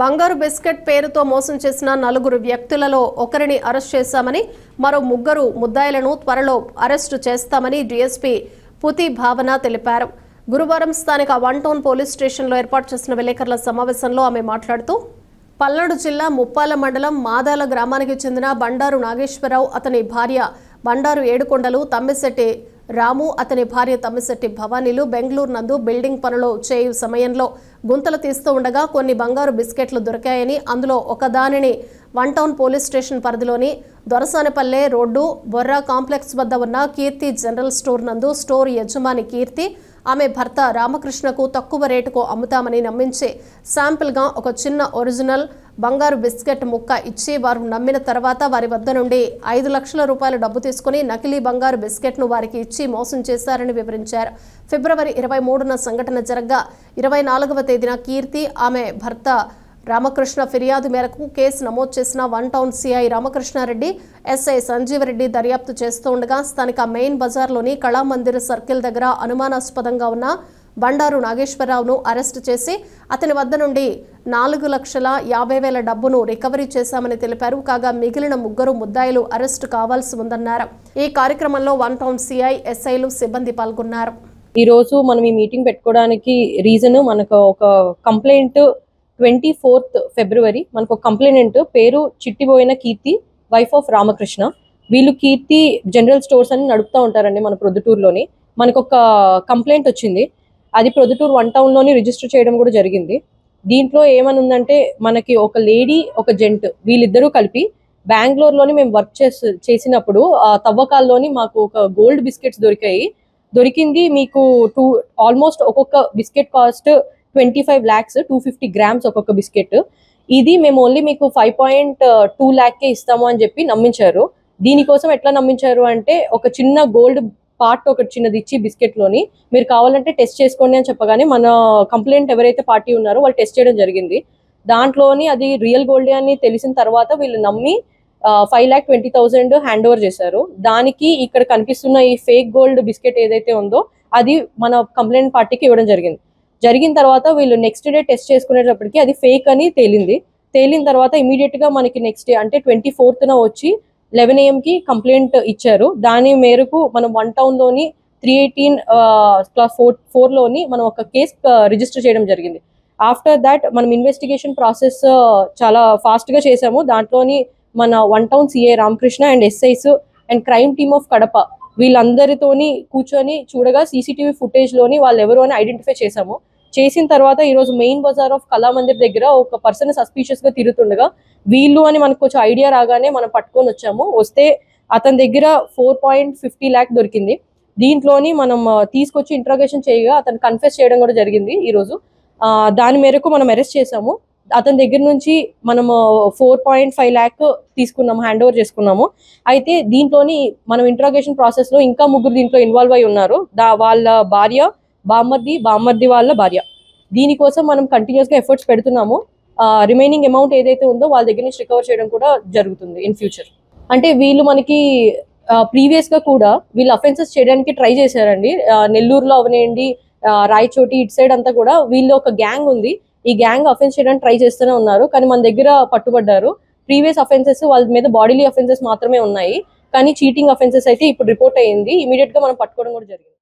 బంగారు బిస్కెట్ పేరుతో మోసం చేసిన 4 వ్యక్తులలో ఒకరిని అరెస్ట్ చేశామని, మరో 3 ముద్దాయిలను త్వరలో అరెస్టు చేస్తామని డీఎస్పీ పుతి భావన తెలిపారు. గురువారం స్థానిక 1 టౌన్ పోలీస్ స్టేషన్లో ఏర్పాటు చేసిన విలేకరుల సమావేశంలో ఆమె మాట్లాడుతూ, పల్నాడు జిల్లా ముప్పాల మండలం మాదాల గ్రామానికి చెందిన బండారు నాగేశ్వరరావు, అతని భార్య బండారు ఏడుకొండలు, తమ్మిశెట్టి రాము, అతని భార్య తమ్మిశెట్టి భవానీలు బెంగళూరు నందు బిల్డింగ్ పనులు చేయు సమయంలో గుంతలు తీస్తూ ఉండగా కొన్ని బంగారు బిస్కెట్లు దొరికాయని, అందులో ఒకదానిని 1 టౌన్ పోలీస్ స్టేషన్ పరిధిలోని దొరసానపల్లె రోడ్డు బొర్రా కాంప్లెక్స్ వద్ద ఉన్న కీర్తి జనరల్ స్టోర్ నందు స్టోర్ యజమాని కీర్తి, ఆమె భర్త రామకృష్ణకు తక్కువ రేటుకు అమ్ముతామని నమ్మించి శాంపిల్గా ఒక చిన్న ఒరిజినల్ బంగారు బిస్కెట్ ముక్క ఇచ్చి వారు నమ్మిన తర్వాత వారి వద్ద నుండి 5 లక్షల రూపాయల డబ్బు తీసుకుని నకిలీ బంగారు బిస్కెట్ను వారికి ఇచ్చి మోసం చేశారని వివరించారు. ఫిబ్రవరి 23న సంఘటన జరగ్గా 24వ తేదీన కీర్తి, ఆమె భర్త రామకృష్ణ ఫిర్యాదు మేరకు కేసు నమోదు చేసిన 1 town CI Ramakrishna Reddy, SI Sanjeeva Reddy దర్యాప్తు చేస్తూ ఉండగా స్థానిక మెయిన్ బజార్లోని కళామందిర్ సర్కిల్ దగ్గర అనుమానాస్పదంగా ఉన్న బండారు నాగేశ్వరరావును అరెస్టు చేసి అతని వద్ద నుండి 4,50,000 డబ్బును రికవరీ చేశామని తెలిపారు. కాగా మిగిలిన 3 ముద్దాయిలు అరెస్టు కావాల్సి ఉందన్నారు. ఈ కార్యక్రమంలో 1 టౌన్ సిఐ, ఎస్ఐలు, సిబ్బంది పాల్గొన్నారు. ఈ రోజు మనం ఈ మీటింగ్ పెట్టుకోవడానికి రీజన్, మనకు ఒక కంప్లైంట్ 24th ఫిబ్రవరి మనకు ఒక కంప్లైంట్ పేరు చిట్టిబోయిన కీర్తి, వైఫ్ ఆఫ్ రామకృష్ణ. వీళ్ళు కీర్తి జనరల్ స్టోర్స్ అని నడుపుతూ ఉంటారండి మన ప్రొద్దుటూరులోని. మనకు ఒక కంప్లైంట్ వచ్చింది, అది ప్రొద్దుటూరు 1 టౌన్లోని రిజిస్టర్ చేయడం కూడా జరిగింది. దీంట్లో ఏమని ఉందంటే, మనకి ఒక లేడీ ఒక జెంట్ వీళ్ళిద్దరూ కలిపి బెంగళూరులోని మేము వర్క్ చేసినప్పుడు ఆ తవ్వకాల్లోని మాకు ఒక గోల్డ్ బిస్కెట్స్ దొరికింది. మీకు ఆల్మోస్ట్ ఒక్కొక్క బిస్కెట్ కాస్ట్ 25 lakhs, 250 grams ఒక్కొక్క బిస్కెట్. ఇది మేము ఓన్లీ మీకు 5.2 lakh ఇస్తాము అని చెప్పి నమ్మించారు. దీనికోసం ఎట్లా నమ్మించారు అంటే, ఒక చిన్న గోల్డ్ పార్ట్ ఒకటి చిన్నది ఇచ్చి బిస్కెట్లోని మీరు కావాలంటే టెస్ట్ చేసుకోండి అని చెప్పగానే మన కంప్లైంట్ ఎవరైతే పార్టీ ఉన్నారో వాళ్ళు టెస్ట్ చేయడం జరిగింది. దాంట్లోని అది రియల్ గోల్డ్ అని తెలిసిన తర్వాత వీళ్ళు నమ్మి 5,20,000 హ్యాండ్ ఓవర్ చేశారు. దానికి ఇక్కడ కనిపిస్తున్న ఈ ఫేక్ గోల్డ్ బిస్కెట్ ఏదైతే ఉందో అది మన కంప్లైంట్ పార్టీకి ఇవ్వడం జరిగిన తర్వాత వీళ్ళు నెక్స్ట్ డే టెస్ట్ చేసుకునేటప్పటికి అది ఫేక్ అని తేలిన తర్వాత ఇమీడియట్ గా మనకి నెక్స్ట్ డే అంటే 24th వచ్చి 11 AM కంప్లైంట్ ఇచ్చారు. దాని మేరకు మనం 1 టౌన్ లోని 318/4 లోని మనం ఒక కేసు రిజిస్టర్ చేయడం జరిగింది. ఆఫ్టర్ దాట్ మనం ఇన్వెస్టిగేషన్ ప్రాసెస్ చాలా ఫాస్ట్ గా చేసాము. దాంట్లోని మన 1 town CI Ramakrishna and SIs and crime team of Kadapa వీళ్ళందరితోని కూర్చొని చూడగా సీసీటీవీ ఫుటేజ్ లోని వాళ్ళు ఎవరు అని ఐడెంటిఫై చేసిన తర్వాత ఈ రోజు మెయిన్ బజార్ ఆఫ్ కళామందిర్ దగ్గర ఒక పర్సన్ సస్పీషియస్ గా తిరుగుతుండగా వీళ్ళు అని మనకు కొంచెం ఐడియా రాగానే మనం పట్టుకొని వస్తే అతని దగ్గర 4.50 lakh దొరికింది. దీంట్లోని మనం తీసుకొచ్చి ఇంట్రాగేషన్ చేయగా అతను కన్ఫెస్ చేయడం కూడా జరిగింది. ఈ రోజు దాని మేరకు మనం అరెస్ట్ చేసాము. అతని దగ్గర నుంచి మనము 4.5 lakh తీసుకున్నాము, హ్యాండ్ ఓవర్ చేసుకున్నాము. అయితే దీంట్లోని మనం ఇంట్రాగేషన్ ప్రాసెస్ లో ఇంకా 3 దీంట్లో ఇన్వాల్వ్ అయి ఉన్నారు. వాళ్ళ భార్య, బామ్మర్ది వాళ్ళ భార్య. దీనికోసం మనం కంటిన్యూస్ గా ఎఫర్ట్స్ పెడుతున్నాము. రిమైనింగ్ అమౌంట్ ఏదైతే ఉందో వాళ్ళ దగ్గర నుంచి రికవర్ చేయడం కూడా జరుగుతుంది ఇన్ ఫ్యూచర్. అంటే వీళ్ళు మనకి ప్రీవియస్ గా కూడా వీళ్ళు అఫెన్సెస్ చేయడానికి ట్రై చేశారండి. నెల్లూరులో అవనేయండి, రాయచోటి ఇటు సైడ్ అంతా కూడా వీళ్ళు ఒక గ్యాంగ్ ఉంది. ఈ గ్యాంగ్ అఫెన్స్ చేయడానికి ట్రై చేస్తూనే ఉన్నారు, కానీ మన దగ్గర పట్టుబడ్డారు. ప్రీవియస్ అఫెన్సెస్ వాళ్ళ మీద బాడీలీ అఫెన్సెస్ మాత్రమే ఉన్నాయి, కానీ చీటింగ్ అఫెన్సెస్ అయితే ఇప్పుడు రిపోర్ట్ అయ్యింది. ఇమీడియట్ గా మనం పట్టుకోవడం కూడా జరిగింది.